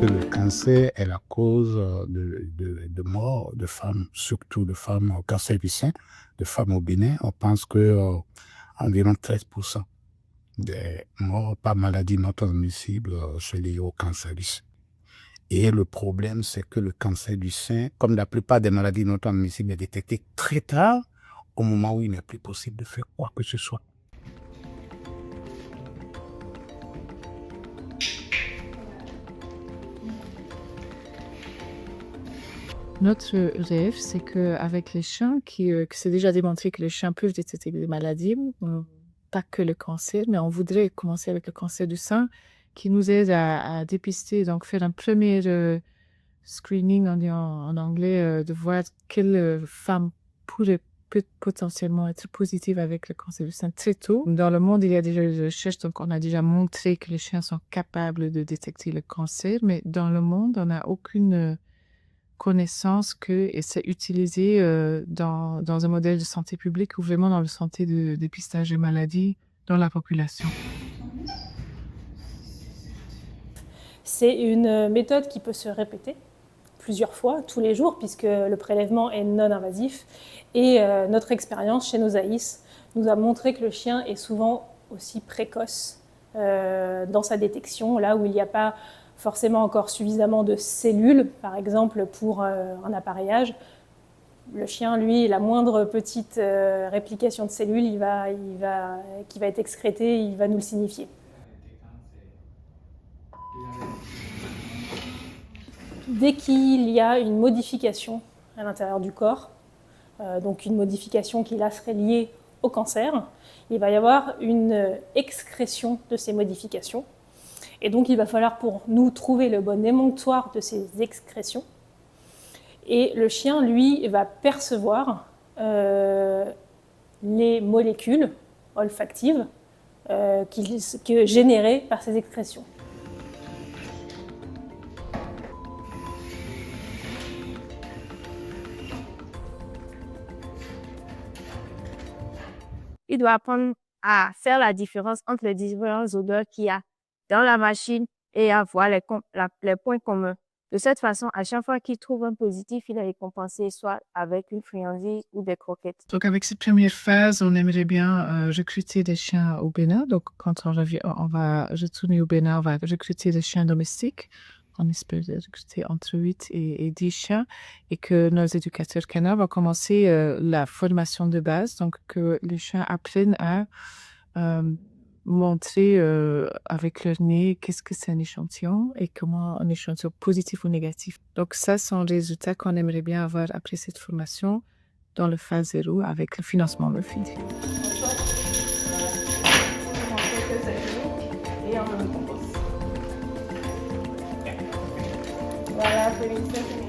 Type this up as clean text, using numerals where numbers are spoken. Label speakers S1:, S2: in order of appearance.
S1: Le cancer est la cause de mort de femmes, surtout de femmes au cancer du sein, de femmes au Bénin. On pense que environ 13% des morts par maladie non transmissible sont liées au cancer du sein. Et le problème, c'est que le cancer du sein, comme la plupart des maladies non transmissibles, est détecté très tard, au moment où il n'est plus possible de faire quoi que ce soit.
S2: Notre rêve, c'est qu'avec les chiens, que c'est déjà démontré que les chiens peuvent détecter des maladies, pas que le cancer, mais on voudrait commencer avec le cancer du sein, qui nous aide à dépister, donc faire un premier screening, on dit en anglais, de voir quelle femme peut potentiellement être positive avec le cancer du sein très tôt. Dans le monde, il y a déjà des recherches, donc on a déjà montré que les chiens sont capables de détecter le cancer, mais dans le monde, on n'a aucune connaissance que c'est utilisé dans un modèle de santé publique ou vraiment dans le santé de dépistage des maladies dans la population.
S3: C'est une méthode qui peut se répéter plusieurs fois, tous les jours, puisque le prélèvement est non invasif. Et notre expérience chez nos AIS nous a montré que le chien est souvent aussi précoce dans sa détection, là où il n'y a pas forcément encore suffisamment de cellules, par exemple pour un appareillage. Le chien, lui, la moindre petite réplication de cellules qui va être excrétée, il va nous le signifier. Dès qu'il y a une modification à l'intérieur du corps, donc une modification qui là serait liée au cancer, il va y avoir une excrétion de ces modifications. Et donc il va falloir pour nous trouver le bon émonctoire de ces excrétions. Et le chien, lui, va percevoir les molécules olfactives générées par ces excrétions.
S4: Il doit apprendre à faire la différence entre les différentes odeurs qu'il y a dans la machine et à voir les points communs. De cette façon, à chaque fois qu'il trouve un positif, il est récompensé soit avec une friandise ou des croquettes.
S2: Donc, avec cette première phase, on aimerait bien recruter des chiens au Bénin. Donc, quand on va retourner au Bénin, on va recruter des chiens domestiques. On espère recruter entre 8 et 10 chiens et que nos éducateurs canins vont commencer la formation de base, donc que les chiens apprennent à montrer avec leur nez qu'est-ce que c'est un échantillon et comment un échantillon positif ou négatif. Donc ça sont les résultats qu'on aimerait bien avoir après cette formation dans le phase 0 avec le financement Murphy.
S4: Voilà, félicitations.